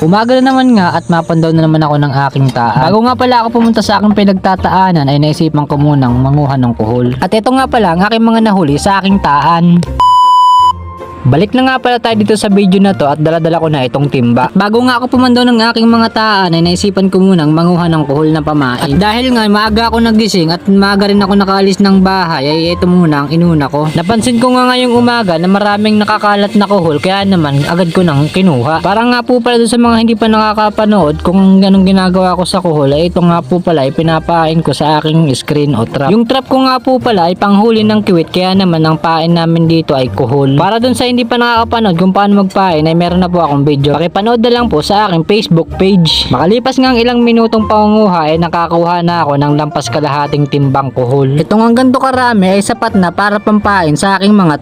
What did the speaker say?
Umaga na naman nga at mapandaw na naman ako ng aking taan. Bago nga pala ako pumunta sa aking pinagtataanan ay naisipan ko munang manguha ng kuhol. At ito nga pala ang aking mga nahuli sa aking taan. Balik na nga pala tayo dito sa video na to at daladala ko na itong timba. Bago nga ako pumandaw ng aking mga taan ay naisipan ko munang manguha ng kuhol na pamain. At dahil nga maaga ako nagising at maaga rin ako nakaalis ng bahay ay ito muna ang inuna ko. Napansin ko nga ngayong umaga na maraming nakakalat na kuhol kaya naman agad ko nang kinuha. Parang nga po pala doon sa mga hindi pa nakakapanood kung ganong ginagawa ko sa kuhol ay ito nga po pala ay pinapain ko sa aking screen o trap. Yung trap ko nga po pala ay panghuli ng kiwit kaya naman ang pain namin dito ay kuhol. Para doon sa hindi pa nakakapanood kung paano magpain ay meron na po akong video. Pakipanood na lang po sa aking Facebook page. Makalipas nga ang ilang minutong pangunguha ay nakakuha na ako ng lampas kalahating timbang kuhol. Itong ang ganito karami ay sapat na para pampain sa aking mga